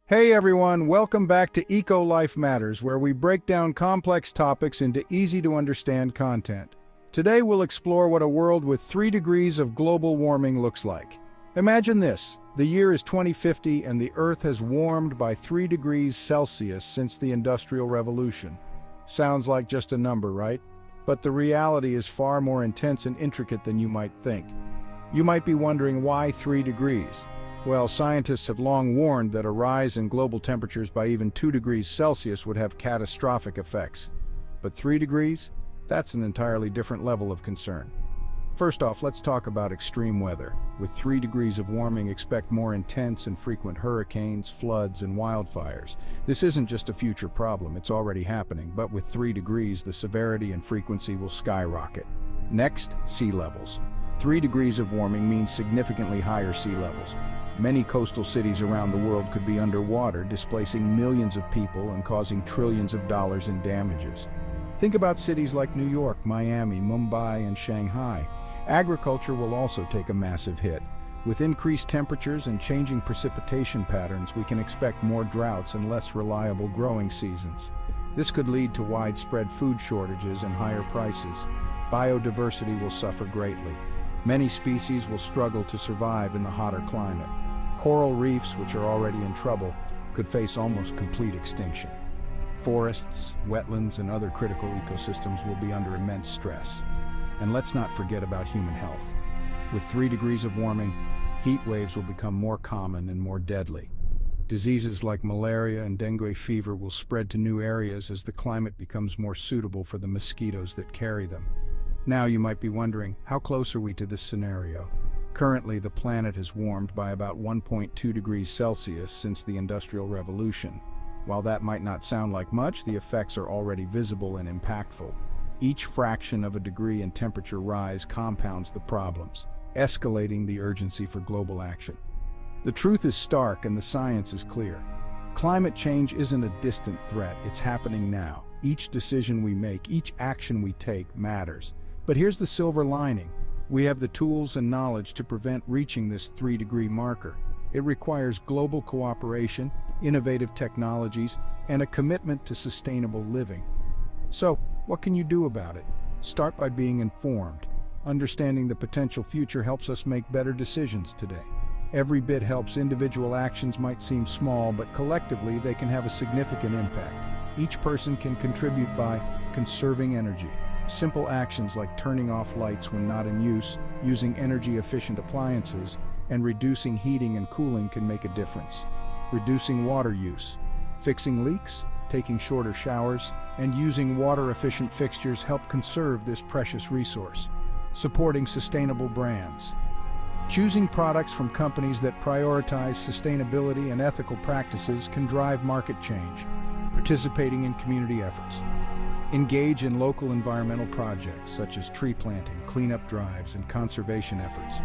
Hey everyone, welcome back to Eco Life Matters, where we break down complex topics into easy-to-understand content. Today we'll explore what a world with 3 degrees of global warming looks like. Imagine this, the year is 2050 and the Earth has warmed by 3 degrees Celsius since the Industrial Revolution. Sounds like just a number, right? But the reality is far more intense and intricate than you might think. You might be wondering why 3 degrees? Well, scientists have long warned that a rise in global temperatures by even 2 degrees Celsius would have catastrophic effects. But 3 degrees? That's an entirely different level of concern. First off, let's talk about extreme weather. With 3 degrees of warming, expect more intense and frequent hurricanes, floods, and wildfires. This isn't just a future problem, it's already happening, but with 3 degrees, the severity and frequency will skyrocket. Next, sea levels. 3 degrees of warming means significantly higher sea levels. Many coastal cities around the world could be underwater, displacing millions of people and causing trillions of dollars in damages. Think about cities like New York, Miami, Mumbai, and Shanghai. Agriculture will also take a massive hit. With increased temperatures and changing precipitation patterns, we can expect more droughts and less reliable growing seasons. This could lead to widespread food shortages and higher prices. Biodiversity will suffer greatly. Many species will struggle to survive in the hotter climate. Coral reefs, which are already in trouble, could face almost complete extinction. Forests, wetlands, and other critical ecosystems will be under immense stress. And let's not forget about human health. With 3 degrees of warming, heat waves will become more common and more deadly. Diseases like malaria and dengue fever will spread to new areas as the climate becomes more suitable for the mosquitoes that carry them. Now you might be wondering, how close are we to this scenario? Currently, the planet has warmed by about 1.2 degrees Celsius since the Industrial Revolution. While that might not sound like much, the effects are already visible and impactful. Each fraction of a degree in temperature rise compounds the problems, escalating the urgency for global action. The truth is stark and the science is clear. Climate change isn't a distant threat, it's happening now. Each decision we make, each action we take matters. But here's the silver lining. We have the tools and knowledge to prevent reaching this 3-degree marker. It requires global cooperation, innovative technologies, and a commitment to sustainable living. So, what can you do about it? Start by being informed. Understanding the potential future helps us make better decisions today. Every bit helps. Individual actions might seem small, but collectively they can have a significant impact. Each person can contribute by conserving energy. Simple actions like turning off lights when not in use, using energy-efficient appliances, and reducing heating and cooling can make a difference. Reducing water use, fixing leaks, taking shorter showers, and using water-efficient fixtures help conserve this precious resource. Supporting sustainable brands. Choosing products from companies that prioritize sustainability and ethical practices can drive market change. Participating in community efforts. Engage in local environmental projects such as tree planting, cleanup drives, and conservation efforts.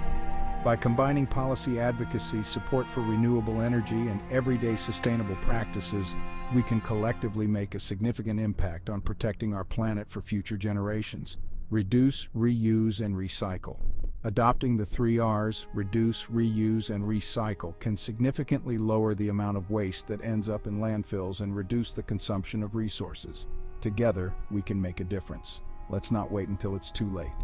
By combining policy advocacy, support for renewable energy, and everyday sustainable practices, we can collectively make a significant impact on protecting our planet for future generations. Reduce, reuse, and recycle. Adopting the 3 R's, reduce, reuse, and recycle, can significantly lower the amount of waste that ends up in landfills and reduce the consumption of resources. Together, we can make a difference. Let's not wait until it's too late.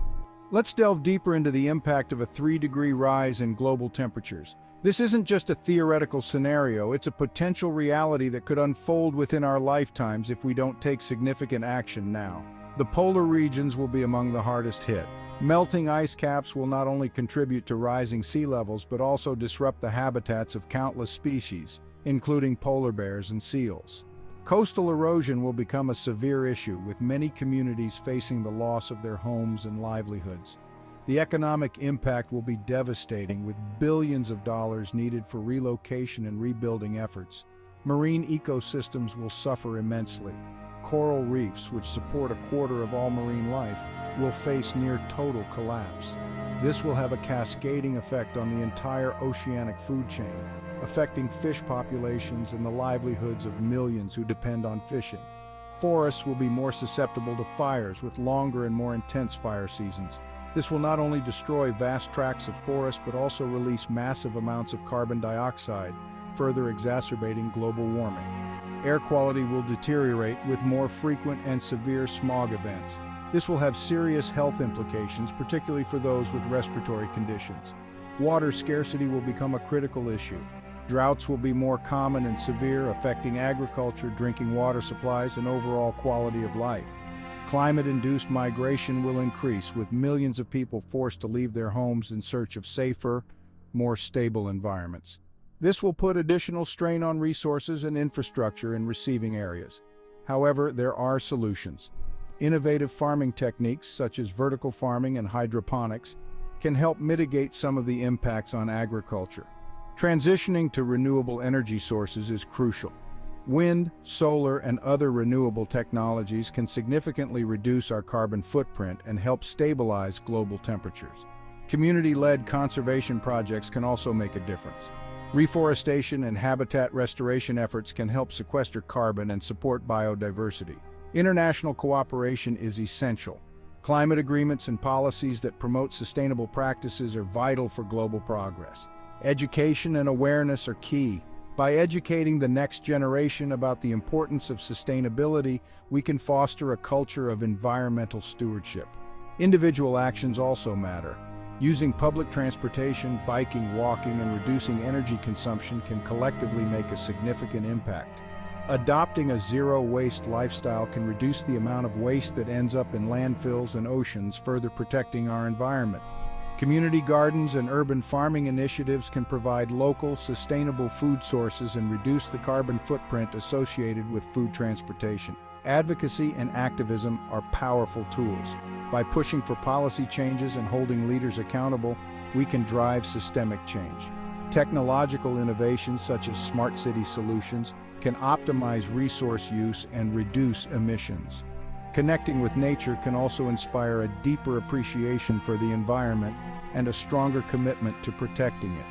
Let's delve deeper into the impact of a 3-degree rise in global temperatures. This isn't just a theoretical scenario, it's a potential reality that could unfold within our lifetimes if we don't take significant action now. The polar regions will be among the hardest hit. Melting ice caps will not only contribute to rising sea levels, but also disrupt the habitats of countless species, including polar bears and seals. Coastal erosion will become a severe issue, with many communities facing the loss of their homes and livelihoods. The economic impact will be devastating, with billions of dollars needed for relocation and rebuilding efforts. Marine ecosystems will suffer immensely. Coral reefs, which support a quarter of all marine life, will face near total collapse. This will have a cascading effect on the entire oceanic food chain, affecting fish populations and the livelihoods of millions who depend on fishing. Forests will be more susceptible to fires, with longer and more intense fire seasons. This will not only destroy vast tracts of forest but also release massive amounts of carbon dioxide, further exacerbating global warming. Air quality will deteriorate with more frequent and severe smog events. This will have serious health implications, particularly for those with respiratory conditions. Water scarcity will become a critical issue. Droughts will be more common and severe, affecting agriculture, drinking water supplies, and overall quality of life. Climate-induced migration will increase, with millions of people forced to leave their homes in search of safer, more stable environments. This will put additional strain on resources and infrastructure in receiving areas. However, there are solutions. Innovative farming techniques, such as vertical farming and hydroponics, can help mitigate some of the impacts on agriculture. Transitioning to renewable energy sources is crucial. Wind, solar, and other renewable technologies can significantly reduce our carbon footprint and help stabilize global temperatures. Community-led conservation projects can also make a difference. Reforestation and habitat restoration efforts can help sequester carbon and support biodiversity. International cooperation is essential. Climate agreements and policies that promote sustainable practices are vital for global progress. Education and awareness are key. By educating the next generation about the importance of sustainability, we can foster a culture of environmental stewardship. Individual actions also matter. Using public transportation, biking, walking, and reducing energy consumption can collectively make a significant impact. Adopting a zero-waste lifestyle can reduce the amount of waste that ends up in landfills and oceans, further protecting our environment. Community gardens and urban farming initiatives can provide local, sustainable food sources and reduce the carbon footprint associated with food transportation. Advocacy and activism are powerful tools. By pushing for policy changes and holding leaders accountable, we can drive systemic change. Technological innovations such as smart city solutions can optimize resource use and reduce emissions. Connecting with nature can also inspire a deeper appreciation for the environment and a stronger commitment to protecting it.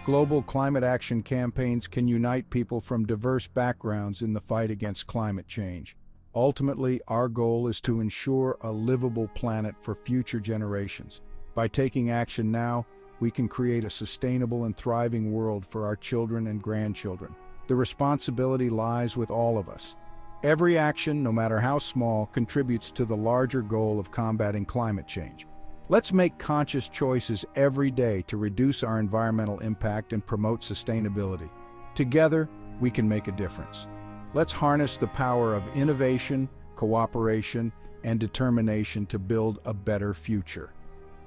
Global climate action campaigns can unite people from diverse backgrounds in the fight against climate change. Ultimately, our goal is to ensure a livable planet for future generations. By taking action now, we can create a sustainable and thriving world for our children and grandchildren. The responsibility lies with all of us. Every action, no matter how small, contributes to the larger goal of combating climate change. Let's make conscious choices every day to reduce our environmental impact and promote sustainability. Together, we can make a difference. Let's harness the power of innovation, cooperation, and determination to build a better future.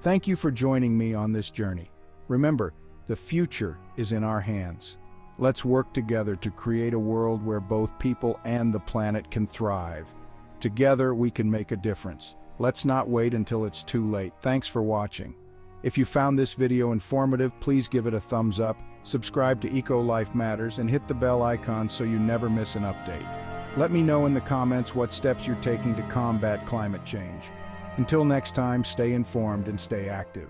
Thank you for joining me on this journey. Remember, the future is in our hands. Let's work together to create a world where both people and the planet can thrive. Together, we can make a difference. Let's not wait until it's too late. Thanks for watching. If you found this video informative, please give it a thumbs up, subscribe to Eco Life Matters, and hit the bell icon so you never miss an update. Let me know in the comments what steps you're taking to combat climate change. Until next time, stay informed and stay active.